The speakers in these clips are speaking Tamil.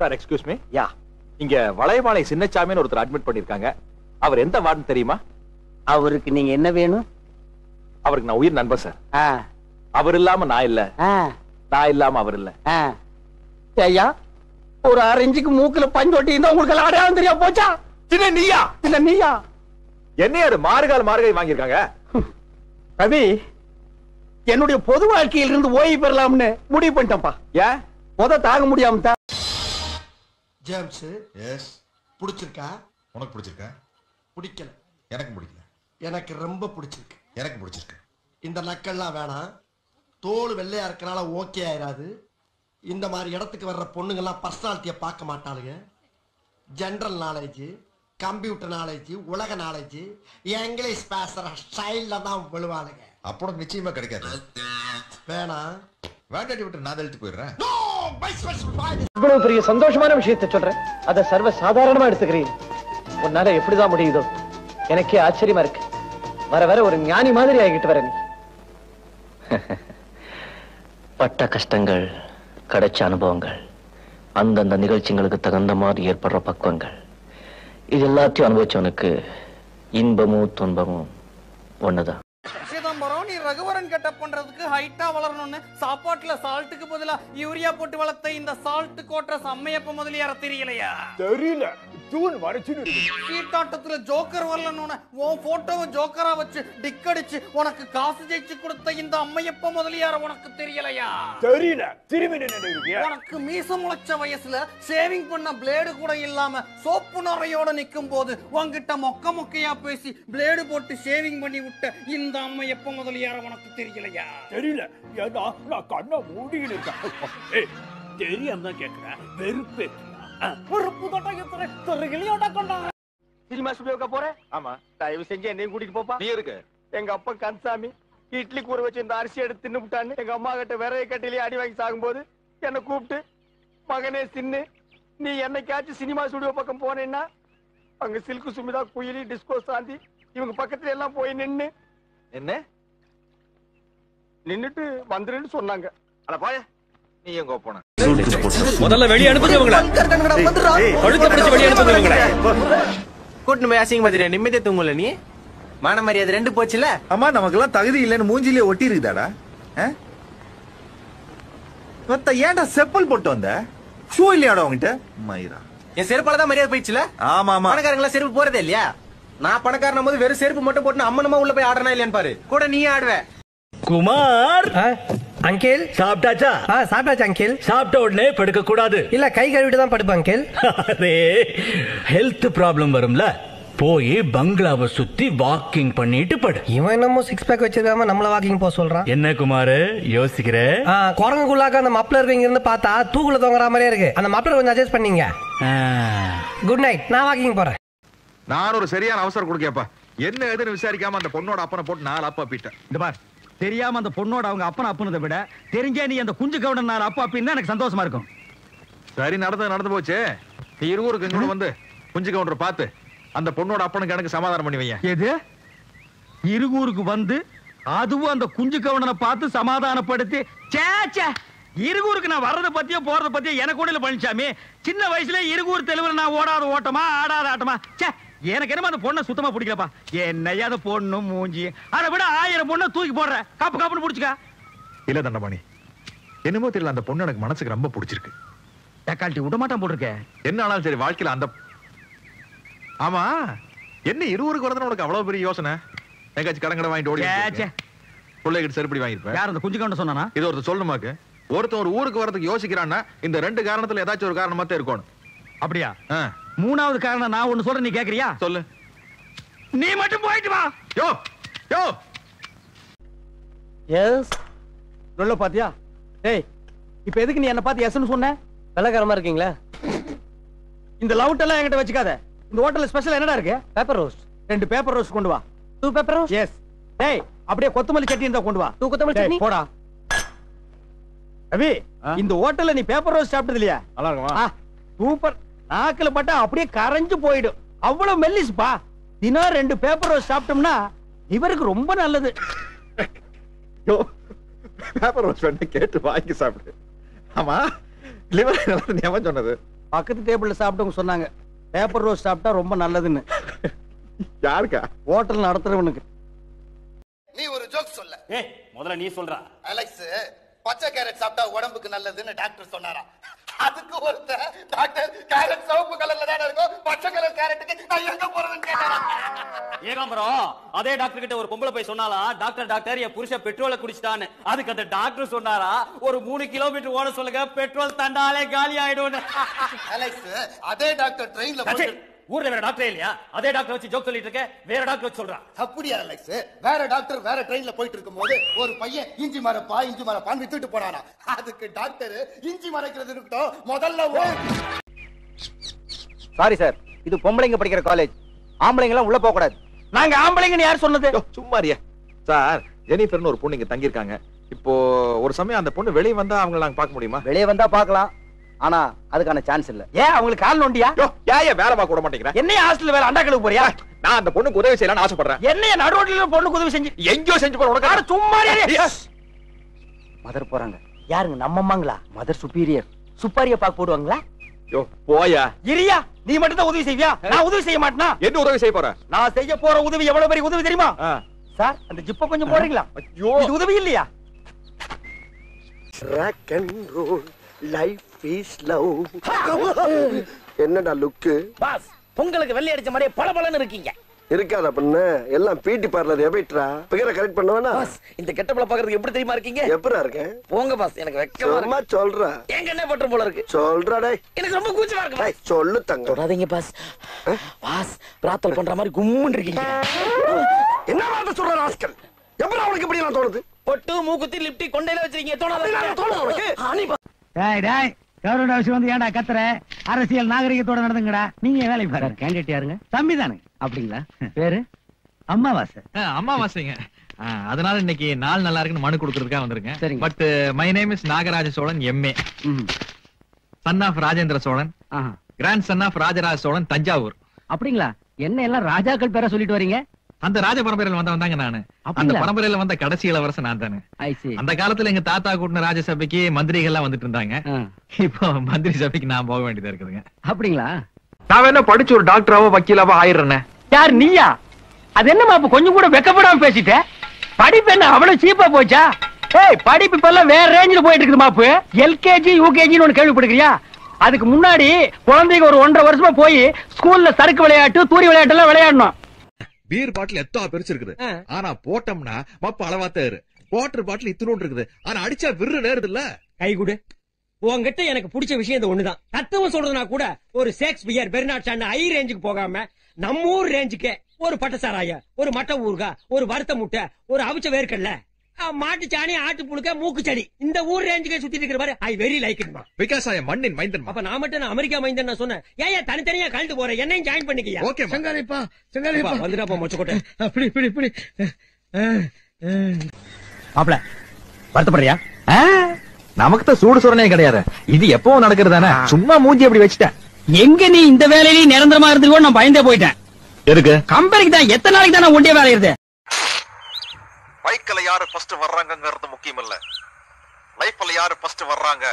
Sir excuse me. யா. இங்க வளையமாலை சின்னச்சாமின்னு ஒருத்தர் அட்மிட் பண்ணிருக்காங்க. அவர் எந்த வார்டுன்னு தெரியுமா? அவருக்கு நீங்க என்ன வேணும்? அவருக்கு நான் உயிர் நண்பன் சார். அவர் இல்லாம நான் இல்ல, நான் இல்லாம அவர் இல்ல. ஐயா, ஒரு 6 இன்ச்சுக்கு மூக்குல பஞ்சோட்டி இருந்தா உங்களுக்கு அடையாளம் தெரியா போச்சா? சின்ன நீயா? சின்ன நீயா? என்ன யாரு மார்கழி வாங்கியிருக்காங்க? ரவி, என்னுடைய பொது வாழ்க்கையில இருந்து ஓய்வு பெறலாம்னு முடிவு பண்ணிட்டேன்ப்பா. ஏன்? தாங்க முடியாம தான். James, yes. பிடிச்சிருக்கா? உனக்கு பிடிச்சிருக்கா? பிடிக்கல. எனக்கு பிடிக்கல. எனக்கு ரொம்ப பிடிச்சிருக்கு. எனக்கு பிடிச்சிருக்கு. இந்த நக்கல்லாம் வேணாம். தோல் வெள்ளையா இருக்கனால ஓகே ஆயிராது. இந்த மாதிரி இடத்துக்கு வர்ற பொண்ணுங்கெல்லாம் பர்சனாலிட்டியை பார்க்க மாட்டாளுங்க. ஜெனரல் நாலேஜ், கம்ப்யூட்டர் நாலேஜ், உலக நாலேஜ், இங்கிலீஷ் பேசுற ஸ்டைல்ல தான் விழுவாளுங்க. அப்போ உனக்கு நிச்சயமா கிடைக்காது. வேணாம். வேண்டாட்டி விட்டு நான் தள்ளிட்டு போயிடுறேன். இவ்வளவு பெரிய சந்தோஷமான விஷயத்தை சொல்றேன், அதை சர்வ சாதாரணமா எடுத்துக்கிறீங்க. உன்னால எப்படிதான் முடியுதோ எனக்கே ஆச்சரியமா இருக்கு. வர வர ஒரு ஞானி மாதிரி ஆகிட்டு வர நீ. பட்ட கஷ்டங்கள், கிடைச்ச அனுபவங்கள், அந்தந்த நிகழ்ச்சிகளுக்கு தகுந்த மாதிரி ஏற்படுற பக்குவங்கள், இது எல்லாத்தையும் அனுபவிச்சவனுக்கு இன்பமும் துன்பமும் ஒண்ணுதான். சிதம்பரம், நீ ரகுவரன் கெட்டப் பண்றதுக்கு ஹைட்டா வளரணும்னு சாப்பாட்டுல சால்ட்டுக்கு பதிலா யூரியா போட்டு வளர்த்த இந்த சால்ட் கோட்ரஸ் அம்மையப்ப முதலியார தெரியலையா? தெரியல. தூண் வரைச்சுன்னு இருக்கு. சீட்டாட்டத்துல ஜோக்கர் வரலன்னு உன் போட்டோவை ஜோக்கரா வச்சு டிக்கடிச்சு உனக்கு காசு ஜெயிச்சு கொடுத்த இந்த அம்மையப்ப முதலியார உனக்கு தெரியலையா? தெரியல. திரும்பி நின்று உனக்கு மீச முளைச்ச வயசுல சேவிங் பண்ண பிளேடு கூட இல்லாம சோப்பு நுரையோட நிக்கும் போது உன்கிட்ட மொக்க மொக்கையா பேசி பிளேடு போட்டு ஷேவிங் பண்ணி விட்ட இந்த அம்மையப்ப முதலியார உனக்கு தெரியலையா? தெரியல. ஏன்னா நான் கண்ணை மூடின்னு இருக்கேன். தெரியாம தான் கேட்கிறேன். வெறுப்பு. சினிமா ஸ்டுடியோக்கா போறேன். ஆமா. தயவு செஞ்சு என்னையும் கூட்டிட்டு போப்பா. நீ இருக்கு. எங்க அப்பா கன்சாமி இட்லி கூற வச்சு இந்த அரிசி எடுத்து தின்னு விட்டான்னு எங்க அம்மா கிட்ட விரைய கட்டிலேயே அடி வாங்கி சாகும்போது என்னை கூப்பிட்டு, மகனே சின்னு, நீ என்னைக்காச்சும் சினிமா ஸ்டுடியோ பக்கம் போனேன்னா அங்க சில்கு சுமிதா, குயிலி, டிஸ்கோ சாந்தி இவங்க பக்கத்துல எல்லாம் போய் என்ன நின்னுட்டு வந்துருன்னு சொன்னாங்க. அட போய. நீ எங்க போன? முதல்ல வெளிய அனுப்புங்க இவங்கள. கழுத்தை பிடிச்சு வெளிய அனுப்புங்க இவங்கள. கூட்டிட்டு போய் அசிங்க மாதிரி நிம்மதியா தூங்கல நீ. மான மரியாதை 2 போச்சுல. அம்மா நமக்கெல்லாம் தகுதி இல்லைன்னு மூஞ்சிலே ஒட்டி இருக்குதாடா. மொத்த ஏன்டா செப்பல் போட்டு வந்த? ஷூ இல்லையாடா உங்ககிட்ட? மயிரா, என் செருப்பால தான் மரியாதை போயிடுச்சுல. ஆமா ஆமா. பணக்காரங்களா செருப்பு போறதே இல்லையா? நான் பணக்காரன போது வெறும் செருப்பு மட்டும் போட்டு அம்மனமா உள்ள போய் ஆடுறனா இல்லையான்னு பாரு. கூட நீ ஆடுவ. குமார் அங்கிள் சாப்பிட்டாச்சா? சாப்பிட்டாச்சு அங்கிள். சாப்பிட்ட உடனே படுக்க கூடாது. இல்ல, கை கழுவிட்டு தான் படுப்பேன் அங்கிள். அரே, ஹெல்த் ப்ராப்ளம் வரும்ல. போய் பங்களாவை சுத்தி வாக்கிங் பண்ணிட்டு படு. இவன் என்னமோ 6 பேக் வச்சிருக்காம நம்மள வாக்கிங் போக சொல்றான். என்ன குமார் யோசிக்கிற? குரங்குள்ளாக்க அந்த மப்ளர் இங்க இருந்து பார்த்தா தூக்குல தொங்குற மாதிரியே இருக்கு. அந்த மப்ளர் கொஞ்சம் அட்ஜஸ்ட் பண்ணீங்க. குட் நைட், நான் வாக்கிங் போறேன். நான் ஒரு சரியான அவசரம் கொடுக்கப்பா. என்ன எதுன்னு விசாரிக்காம அந்த பொண்ணோட அப்பனை போட்டு 4 அப்பா பீட்டேன். இந்த பார், தெரியாம அந்த பொண்ணோட அவங்க அப்பனை அப்புனதை விட தெரிஞ்சே நீ அந்த குஞ்சு கவுடன் 4 அப்பா அப்படின்னு எனக்கு சந்தோஷமா இருக்கும். சரி, நடந்து போச்சு. நீ இருவருக்கு இங்க வந்து குஞ்சு கவுண்டரை பார்த்து அந்த பொண்ணோட அப்பனுக்கு எனக்கு சமாதானம் பண்ணி வைய. எது? இருகூருக்கு வந்து அதுவும் அந்த குஞ்சு கவுண்டனை பார்த்து சமாதானப்படுத்தி? சேச்சே, இருகூருக்கு நான் வர்றதை பத்தியோ போறதை பத்தியோ எனக்கு கூட இல்ல பழனிசாமி. சின்ன வயசுல இருகூர் தெலுங்குல நான் ஓடாத ஓட்டமா ஆடாத ஆட்டமா. சே, எனக்கு என்னமா அந்த பொண்ணை சுத்தமா பிடிக்கலப்பா. என்னையா அந்த பொண்ணு மூஞ்சி, அதை விட 1000 பொண்ணை தூக்கி போடுற. காப்பு காப்புன்னு பிடிச்சுக்க. இல்ல தண்டபாணி, என்னமோ தெரியல, அந்த பொண்ணு எனக்கு மனசுக்கு ரொம்ப பிடிச்சிருக்கு. தக்காளி விட மாட்டான் போட்டிருக்க. என்ன ஆனாலும் சரி, வாழ்க்கையில அந்த ஆமா என்ன இருவருக்கு வரதுன்னு உனக்கு அவ்வளவு பெரிய யோசனை? எங்காச்சும் கடங்கடை வாங்கிட்டு ஓடி பிள்ளைகிட்ட செருப்படி வாங்கிருப்பேன். யார் அந்த குஞ்சு கவுண்ட சொன்னானா? இது ஒருத்தர் சொல்லணுமாக்கு. ஒருத்தன் ஒரு ஊருக்கு வரதுக்கு யோசிக்கிறான்னா இந்த 2 காரணத்துல ஏதாச்சும் ஒரு காரணமா தான் இருக்கணும். அப்படியா? 3வது காரணம் நான் ஒண்ணு சொல்றேன், நீ கேக்குறியா? சொல்லு. நீ மட்டும் போயிட்டு வா. யோ யோ. எஸ் சொல்ல பாத்தியா? ஏய், இப்ப எதுக்கு நீ என்ன பார்த்து எஸ்ன்னு சொன்ன? வெள்ளக்காரமா இருக்கீங்களா? இந்த லவுட் எல்லாம் என்கிட்ட வச்சுக்காத. இந்த ஹோட்டல்ல ஸ்பெஷல் என்னடா இருக்கு? Paper roast. 2 பேப்பர் ரோஸ்ட் கொண்டு வா. 2 பேப்பர் ரோஸ்ட்? எஸ். டேய், அப்படியே கொத்தமல்லி சட்னி இருந்தா கொண்டு வா. 2 கொத்தமல்லி சட்னி போடா. ரவி, இந்த ஹோட்டல்ல நீ பேப்பர் ரோஸ்ட் சாப்பிட்டது இல்லையா? நல்லா இருக்குமா? சூப்பர். நாக்குல பட்டா அப்படியே கரைஞ்சு போயிடும். அவ்வளவு மெல்லிஸ்பா. தினம் 2 பேப்பர் ரோஸ்ட் சாப்பிட்டோம்னா இவருக்கு ரொம்ப நல்லது. பேப்பர் ரோஸ்ட் வேணா கேட்டு வாங்கி சாப்பிடு. ஆமா, லிவர் நல்லா ஞாபகம் சொன்னது. பக்கத்து டேபிள்ல சாப்பிட்டவங்க சொன்னாங்க பேப்பர் ரோஸ் சாப்பிட்டா ரொம்ப நல்லதுன்னு. யாருக்கா? ஹோட்டல் நடத்துறவனுக்கு. நீ ஒரு ஜோக் சொல்ல. முதல்ல நீ சொல்றா. அலெக்ஸ், பச்சை கேரட் சாப்பிட்டா உடம்புக்கு நல்லதுன்னு டாக்டர் சொன்னாரா? அதுக்கு ஒருத்தர் டாக்டர் கேரட் சிவப்பு கலர்ல தானே இருக்கும், பச்சை கலர் கேரட்டுக்கு நான் எங்க போறதுன்னு கேட்டாரா? ஏகாம்பரம் அதே டாக்டர் கிட்ட ஒரு பொம்பளை போய் சொன்னாலா, டாக்டர் என் புருஷன் பெட்ரோலை குடிச்சிட்டான்னு. அதுக்கு அந்த டாக்டர் சொன்னாரா, ஒரு 3 கிலோமீட்டர் ஓட சொல்லுங்க, பெட்ரோல் தண்டாலே காலி ஆயிடும். அலெக்ஸ், அதே டாக்டர் ட்ரெயின்ல ஊர்ல வேற டாக்டரே இல்லையா? அதே டாக்டர் வச்சு ஜோக் சொல்லிட்டு இருக்க, வேற டாக்டர் வச்சு சொல்றான். அப்படியா அலெக்ஸ்? வேற டாக்டர் வேற ட்ரெயின்ல போயிட்டு இருக்கும்போது ஒரு பையன் இஞ்சி மரப்பான் வித்துட்டு போனானா. அதுக்கு டாக்டர் இஞ்சி மறைக்கிறது இருக்கட்டும், முதல்ல சாரி சார், இது பொம்பளைங்க படிக்கிற காலேஜ், ஆம்பளைங்க எல்லாம் உள்ள போக கூடாது. நாங்க ஆம்பளைங்கன்னு யார் சொன்னது? சும்மாரியா சார். ஜெனிஃபர்னு ஒரு பொண்ணு இங்க தங்கி இருக்காங்க. இப்போ ஒரு சமயம் அந்த பொண்ணு வெளியே வந்தா அவங்கள நாங்க பார்க்க முடியுமா? வெளியே வந்தா பார்க்கலாம், ஆனா அதுக்கான சான்ஸ் இல்ல. ஏன் அவங்களுக்கு கால் நோண்டியா? ஏன் வேலை பார்க்க விட மாட்டேங்கிறேன்? என்னைய ஹாஸ்டல் வேலை அண்டாக்களுக்கு போறியா? நான் அந்த பொண்ணுக்கு உதவி செய்யலாம்னு ஆசைப்படுறேன். என்னைய நடுரோட்ல பொண்ணுக்கு உதவி செஞ்சு எங்கேயோ செஞ்சு போற உனக்கு சும்மா மதர் போறாங்க. யாருங்க? நம்ம அம்மாங்களா? மதர் சுப்பீரியர் சுப்பாரிய பாக்க போடுவாங்களா? யோ போயா. இரியா, நீ மட்டும் தான் உதவி செய்வியா? நான் உதவி செய்ய மாட்டேனா? என்ன உதவி செய்ய போற? நான் செய்ய போற உதவி எவ்வளவு பெரிய உதவி தெரியுமா? சார், அந்த ஜிப்ப கொஞ்சம் போடுறீங்களா? ஐயோ, இது உதவி இல்லையா? Rock and roll life is love. என்னடா லுக்கு? பாஸ், பொங்கலுக்கு வெள்ளை அடிச்ச மாதிரியே பளபளன்னு இருக்கீங்க. இருக்காதா பண்ண? எல்லாம் பிடி பார்லர் எபிட்ரா. பிகரை கரெக்ட் பண்ணுவானா? பாஸ், இந்த கெட்டப்ல பாக்குறதுக்கு எப்படி தெரியுமா இருக்கீங்க? எப்பரா இருக்கேன்? போங்க பாஸ், எனக்கு வெக்கமா இருக்கு. சும்மா சொல்றா. எங்க என்ன பண்ற போல இருக்கு? சொல்றா டேய். எனக்கு ரொம்ப கூச்சமா இருக்கு. டேய் சொல்லு தங்க. தொடாதீங்க பாஸ். பாஸ், பிரார்த்தனை பண்ற மாதிரி கும்முன்னு இருக்கீங்க. என்ன வார்த்தை சொல்ற ராஸ்கல்? எப்பரா உனக்கு இப்படி எல்லாம் தோணுது? பொட்டு மூக்குத்தி லிப்டி கொண்டையில வச்சிருக்கீங்க. தோணாத உனக்கு? டேய் டேய், கவர்மெண்ட் ஆபீஸ் வந்து ஏன்டா கத்துற? அரசியல் நாகரிகத்தோட நடந்துங்கடா. நீங்க வேலை பாருங்க. கேண்டிடேட் யாருங்க? தம்பி தானே. அப்படிங்களா? பேரு அம்மாவாசை. அம்மாவாசைங்க. அதனால இன்னைக்கு நாள் நல்லா இருக்குன்னு மனு கொடுக்கறதுக்காக வந்திருக்கேன். But my name is Nagaraja Cholan, MA, son of Rajendra Cholan, grandson of Rajaraja Cholan, Thanjavur. அப்படிங்களா? என்ன எல்லாம் ராஜாக்கள் பேரை சொல்லிட்டு வரீங்க? அந்த ராஜ பரம்பரையில வந்தாங்க நானு. அந்த பரம்பரையில வந்த கடைசி இளவரசன் நான் தானே. அந்த காலத்துல எங்க தாத்தா கூட்டின ராஜசபைக்கு மந்திரிகள் எல்லாம் வந்துட்டு இருந்தாங்க. இப்போ மந்திரி சபைக்கு நான் போக வேண்டியதா இருக்குதுங்க. அப்படிங்களா? நான் என்ன படிச்சு ஒரு டாக்டராவோ வக்கீலாவோ ஆயிடுறேன். யார் நீயா? அது என்னமா அப்ப கொஞ்சம் கூட வெக்கப்படாம பேசிட்ட? படிப்பு என்ன அவ்வளவு சீப்பா போச்சா? ஏய், படிப்பு இப்ப எல்லாம் வேற ரேஞ்சில போயிட்டு இருக்குது மாப்பு. எல்கேஜி யூகேஜின்னு ஒண்ணு கேள்விப்படுக்கிறியா? அதுக்கு முன்னாடி குழந்தைக்கு ஒரு 1.5 வருஷமா போய் ஸ்கூல்ல சறுக்கு விளையாட்டு, தூரி விளையாட்டு எல்லாம் விளையாடணும். பீர் பாட்டில் எத்தா பெருசு இருக்குது, ஆனா போட்டோம்னா மப்ப அளவாத்தாரு. வாட்டர் பாட்டில் இத்தனோண்டு இருக்குது, ஆனா அடிச்சா விரு நேருது இல்ல. கை குடு. உன்கிட்ட எனக்கு பிடிச்ச விஷயம் இந்த ஒண்ணுதான். தத்துவம் சொல்றதுனா கூட ஒரு ஷேக்ஸ்பியர், பெர்னாட் ஷா ஹை ரேஞ்சுக்கு போகாம நம்ம ஊர் ரேஞ்சுக்கு ஒரு பட்டசாராய, ஒரு மட்டை ஊறுகா, ஒரு வறுத்த முட்டை, ஒரு அவிச்ச வேர்க்கடல, மாட்டு சாணி, ஆட்டு புழுக்க, மூக்கு செடி, இந்த ஊர் ரேஞ்சுக்கு சுத்திட்டு இருக்கிற மாதிரி I very like it. Because I am மண்ணின் மைந்தன். அப்ப நான் மட்டும் அமெரிக்கா மைந்தன் நான் சொன்னேன். ஏன் தனித்தனியா கழண்டு போறேன்? என்னையும் ஜாயின் பண்ணிக்கியா? ஓகே செங்காலிப்பா, செங்காலிப்பா வந்துடாப்பா மொச்சக்கோட்டை. அப்படி இப்படி இப்படி மாப்ள வருத்தப்படுறியா? நமக்கு தான் சூடு சுரணே கிடையாது. இது எப்பவும் நடக்கிறதானே. சும்மா மூஞ்சி அப்படி வச்சுட்டேன். எங்க நீ இந்த வேலையில நிரந்தரமா இருந்துக்கோ, நான் பயந்தே போயிட்டேன். எதுக்கு? கம்பெனிக்கு தான். எத்தனை நாளைக்கு தான் ஒண்டிய வேலை இருது? பைக்ல யாரு ஃபர்ஸ்ட் வர்றாங்கங்கிறது முக்கியம் இல்ல, லைஃப்ல யாரு ஃபர்ஸ்ட் வர்றாங்க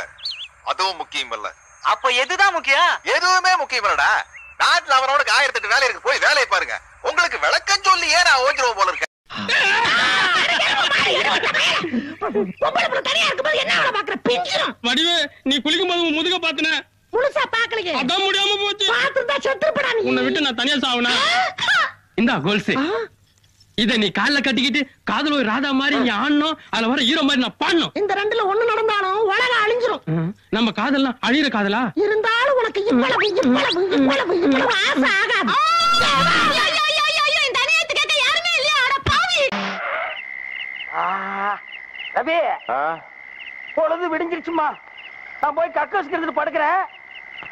அதுவும் முக்கியம் இல்ல. அப்ப எதுதான் முக்கியம்? எதுவுமே முக்கியம் இல்லடா. நாட்டுல அவரோட 1008 வேலை இருக்கு, போய் வேலையை பாருங்க. உங்களுக்கு விளக்கம் சொல்லி ஏன் நான் ஓஞ்சிருவோம் போல இருக்கேன். வடிவே, நீ குளிக்கும் போது முதுக பாத்துன முழுசா பாக்கலையே. அதான் முடியாம போச்சு. பாத்துதான் செத்துப்படா நீ. உன்னை விட்டு நான் தனியா சாவனா? இந்தா கோல்ஸ். இத நீ கால்ல கட்டிக்கிட்டு காதல ஒரு ராதா மாதிரி நீ ஆடணும், அதுல வர ஹீரோ மாதிரி நான் பாடணும். இந்த ரெண்டுல ஒண்ணு நடந்தாலும் உலகம் அழிஞ்சிரும். நம்ம காதல்லாம் அழியிற காதலா இருந்தாலும் உனக்கு இவ்வளவு ஆசை ஆகாது. இந்த அநியாயத்தை கேட்க யாருமே இல்லையா? அட பாவி. ரவி, பொழுது விடிஞ்சிருச்சுமா. நான் போய் கக்கோஸ்க்கு படுக்கிறேன்.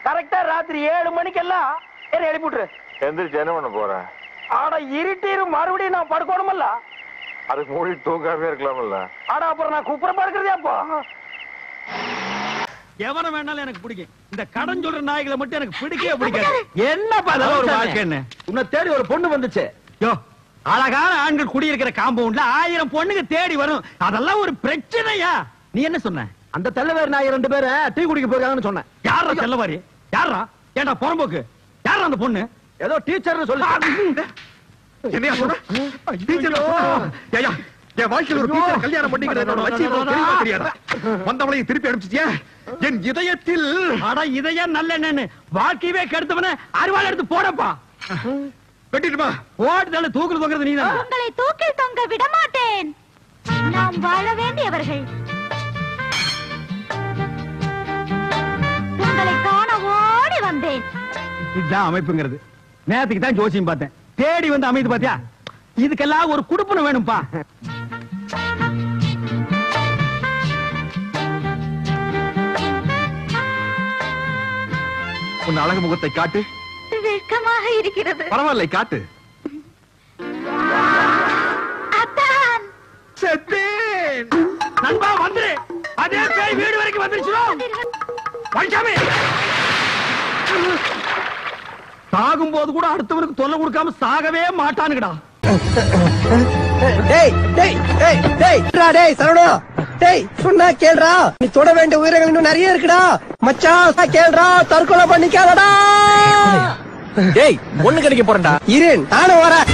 கரெக்டா ராத்திரி 7 மணிக்கெல்லாம் என்ன எழுப்பிட்டுரு. எந்திரிச்சு என்ன பண்ண போறேன்? ஆட இருட்டிரு, மறுபடியும் நான் படுக்கணுமல்ல. அதுக்கு மூடி தூங்காமே இருக்கலாம்ல. ஆடா அப்புறம் நான் குப்புற படுக்கிறதே. அப்போ எவன வேணாலும் எனக்கு பிடிக்கும். இந்த கடன் சொல்ற நாய்களை மட்டும் எனக்கு பிடிக்கவே பிடிக்காது. என்னப்பா அதெல்லாம் ஒரு வாழ்க்கைன்னு? உன்னை தேடி ஒரு பொண்ணு வந்துச்சு. யோ, அழகான ஆண்கள் குடியிருக்கிற காம்பவுண்ட்ல 1000 பொண்ணுங்க தேடி வரும். அதெல்லாம் ஒரு பிரச்சனையா? நீ என்ன சொன்ன? அந்த தெல்லவேறு நாய் 2 பேரை டீ குடிக்க போயிருக்காங்கன்னு சொன்னேன். யார தெல்லவாரி? யாரா ஏண்டா புறம்போக்கு? யாரா அந்த பொண்ணு? ஏதோ டீச்சர்னு சொல்லி என்னையா சொல்ற? டீச்சர் ஏயா என் வாழ்க்கையில் ஒரு டீச்சர் கல்யாணம் பண்ணிக்கிறதோட லட்சியம் தெரியவே தெரியாதா? வந்தவளையும் திருப்பி அனுப்பிச்சிட்டியா? என் இதயத்தில் அட இதயம் நல்ல என்னன்னு வாழ்க்கையவே கெடுத்தவன அருவாள் எடுத்து போடப்பா. வெட்டிடுமா? ஓடுதல தூக்குல தொங்குறது நீதான். உங்களை தூக்கில் தொங்க விட மாட்டேன். நாம் வாழ வேண்டியவர்கள். உங்களை காண ஓடி வந்தேன். இதுதான் அமைப்புங்கிறது. நேத்துக்கு தான் ஜோசியம் பார்த்தேன். தேடி வந்து அமைது பாத்தியா? இதுக்கெல்லாம் ஒரு குடுப்பன வேணும்பா. உன் அழகு முகத்தை காட்டு. வெட்கமாக இருக்கிறது. பரவாயில்லை, காட்டு. அத்தான் செத்தேன். நண்பா வந்துரு. அதே பேய் வீடு வரைக்கும் வந்துருச்சுடா. பஞ்சாமி சாகும் போது கூட அடுத்தவனுக்கு தொல்லை கொடுக்காம சாகவே மாட்டானுங்கடா. டேய் டேய் டேய் டேய் டேய் சரவணா, டேய் சொன்னா கேளுடா. நீ தொட வேண்டிய உயிரங்கள் இன்னும் நிறைய இருக்குடா. மச்சான் கேளுடா, தற்கொலை பண்ணிக்காதடா. டேய் ஒண்ணு கிடைக்க போறேன்டா. இரு நானும் வரேன்.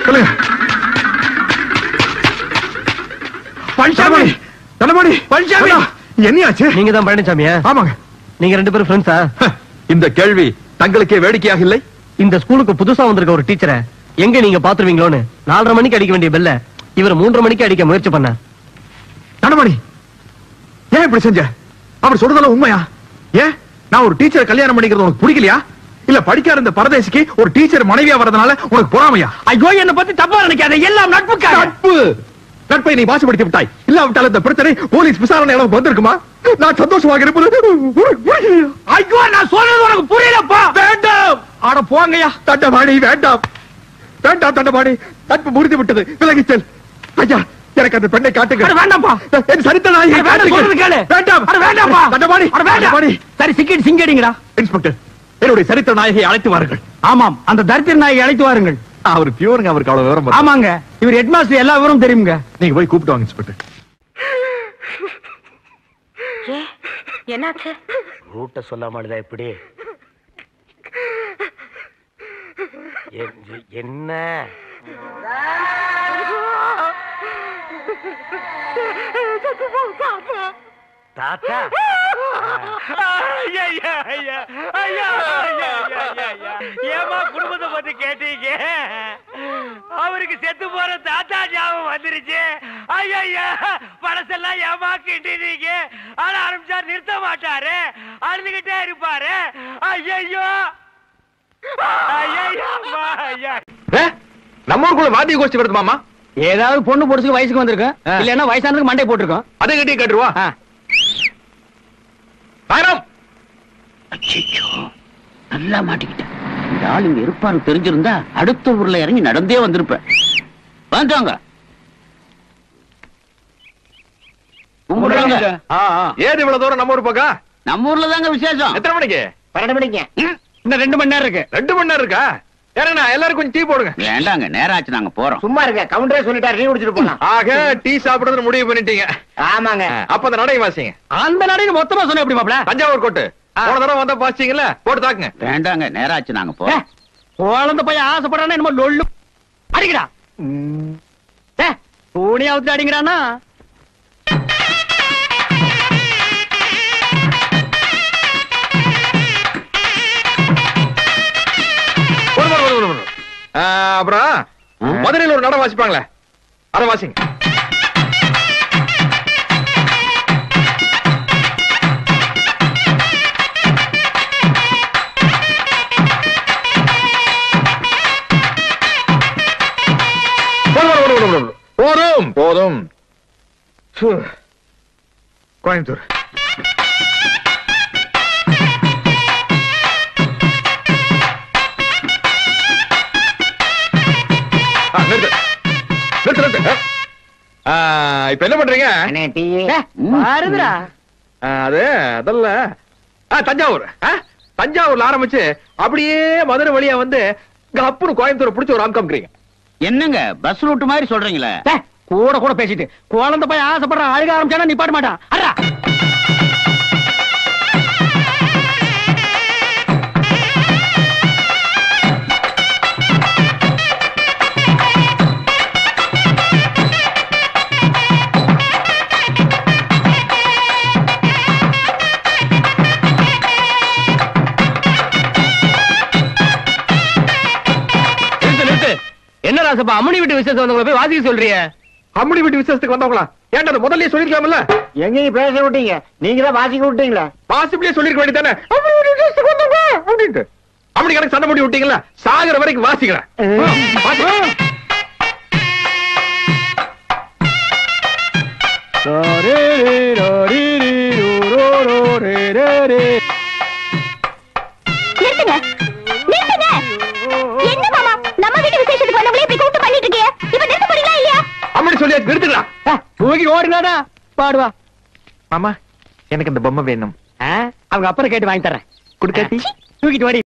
சொல்லுங்க. பழனிசாமி, தனபாடி, பழனிசாமி, என்னையாச்சு? நீங்க தான் பழனிசாமியா? ஆமாங்க. நீங்க ரெண்டு பேரும் ஃப்ரெண்ட்ஸா? இந்த கேள்வி தங்களுக்கே வேடிக்கையாக இல்லை? இந்த ஸ்கூலுக்கு புதுசா வந்திருக்க ஒரு டீச்சரை எங்க நீங்க பாத்துருவீங்களோன்னு 4:30 மணிக்கு அடிக்க வேண்டிய பெல்ல இவர் 3:30 மணிக்கு அடிக்க முயற்சி பண்ண. தனபாடி, ஏன் இப்படி செஞ்ச? அவர் சொல்றதெல்லாம் உண்மையா? ஏன் நான் ஒரு டீச்சர் கல்யாணம் பண்ணிக்கிறது உனக்கு பிடிக்கலையா? இல்ல படிக்காத இந்த பரதேசிக்கு ஒரு டீச்சர் மனைவியா வரதுனால உனக்கு பொறாமையா? ஐயோ என்ன பத்தி தப்பா நினைக்காத. எல்லாம் நட்புக்காக. நட்பு நட்பை நீ வாசப்படுத்தி விட்டாய். இல்லாவிட்டால் இந்த பிரச்சனை போலீஸ் விசாரணை அளவுக்கு வந்திருக்குமா? நான் சந்தோஷமாக இருப்பது. ஐயோ நான் சொல்றது உனக்கு புரியலப்பா. வேண்டாம். ஆட போங்கயா. தண்டபாணி வேண்டாம், வேண்டாம். தண்டபாணி, நட்பு முறிந்து விட்டது. விலகிச் செல். ஐயா, எனக்கு அந்த பெண்ணை காட்டுங்க. வேண்டாம்ப்பா. என் சரித்த நாயை காட்டுங்க. வேண்டாம். வேண்டாம்ப்பா. தண்டபாணி, வேண்டாம். சரி சிக்கிட்டு சிங்கடிங்கடா. இன்ஸ்பெக்டர், என்னுடைய சரித்திர நாயகை அழைத்து வாருங்கள். ஆமாம், அந்த தரித்திர நாயகை அழைத்து வாருங்கள். அவர் பியூருங்க, அவருக்கு அவ்வளவு விவரம். ஆமாங்க, இவர் ஹெட்மாஸ்டர், எல்லா விவரம் தெரியுங்க. நீங்க போய் கூப்பிட்டு வாங்க இன்ஸ்பெக்டர். என்னாச்சு? ரூட்ட சொல்லாமலுதா எப்படி? என்ன தாத்தா? ஏமா குடும்பத்தை பத்தி கேட்டீங்க? அவருக்கு செத்து போற தாத்தா ஞாபகம் வந்துருச்சு. ஐயா பழசெல்லாம் ஏமா கிட்டீங்க? ஆனா ஆரம்பிச்சா நிறுத்த மாட்டாரு, அழுதுகிட்டே இருப்பாரு. ஐயோ நம்ம ஊருக்குள்ள வாத்திய கோஷ்டி வருது மாமா. ஏதாவது பொண்ணு பொடிச்சுக்கு வயசுக்கு வந்திருக்கோம், இல்லன்னா வயசானதுக்கு மண்டை போட்டிருக்கோம். அதை கட்டி கட்டுருவா. நல்லா மாட்டிக்கிட்டேன். இந்த ஆள் இங்க இருப்பாரு தெரிஞ்சிருந்தா அடுத்த ஊர்ல இறங்கி நடந்தே வந்திருப்பேன். வந்துட்டாங்க. ஏது இவ்வளவு தூரம் நம்ம ஊர் பக்கம்? நம்ம ஊர்ல தாங்க விசேஷம். எத்தனை மணிக்கு? 12 மணிக்கு. இன்னும் 2 மணி நேரம் இருக்கு. 2 மணி நேரம் இருக்கா? ஏன்னா எல்லாரும் கொஞ்சம் டீ போடுங்க. வேண்டாங்க, நேரம் ஆச்சு, நாங்க போறோம். சும்மா இருக்க, கவுண்டரே சொல்லிட்டாரு, டீ குடிச்சிட்டு போலாம். ஆக டீ சாப்பிடுறது முடிவு பண்ணிட்டீங்க. ஆமாங்க. அப்ப அந்த நடையை வாசிங்க. அந்த நடையை மொத்தமா சொன்ன எப்படி மாப்ள? தஞ்சாவூர் கோட்டு போன தடவை வந்தா வாசிச்சீங்கல்ல, போட்டு தாக்குங்க. வேண்டாங்க, நேரம் ஆச்சு, நாங்க போறோம். குழந்தை பையன் ஆசைப்படுறானா என்னமோ லொள்ளு அடிக்கடா. துணியாவது அடிங்கிறானா? அப்புறம் மதுரையில் ஒரு நடை வாசிப்பாங்களே, அதை வாசிங்க. போதும் போதும். கோயம்புத்தூர் இப்ப என்ன பண்றீங்க? அது அதல்ல, தஞ்சாவூர். தஞ்சாவூர்ல ஆரம்பிச்சு அப்படியே மதுரை வழியா வந்து கப்புனு கோயம்புத்தூர் பிடிச்ச ஒரு ஆம் காமிக்கிறீங்க. என்னங்க பஸ் ரூட் மாதிரி சொல்றீங்களே? கூட கூட பேசிட்டு குழந்தை போய் ஆசைப்படுற அழுக ஆரம்பிச்சானா நிப்பாட்ட மாட்டான். அடா என்ன ராசப்பா அம்மணி வீட்டு விசேஷம் வந்தவங்க போய் வாசிக்க சொல்றிய? அம்மணி வீட்டு விசேஷத்துக்கு வந்தவங்களா? ஏன்டா அது முதல்லயே சொல்லிருக்கலாம்ல? எங்கேயும் பேச விட்டீங்க, நீங்க தான் வாசிக்க விட்டீங்களா? வாசிப்பிலே சொல்லிருக்க வேண்டியதானே அப்படின்ட்டு. அம்மணி கணக்கு சண்டை போட்டு விட்டீங்களா? சாகர வரைக்கும் வாசிக்கிறேன். தூக்கி ஓடுனாடா பாடுவா. மாமா எனக்கு இந்த பொம்மை வேணும். அவங்க அப்புறம் கேட்டு வாங்கி தரேன். குடுக்காட்டி தூக்கிட்டு வாடி.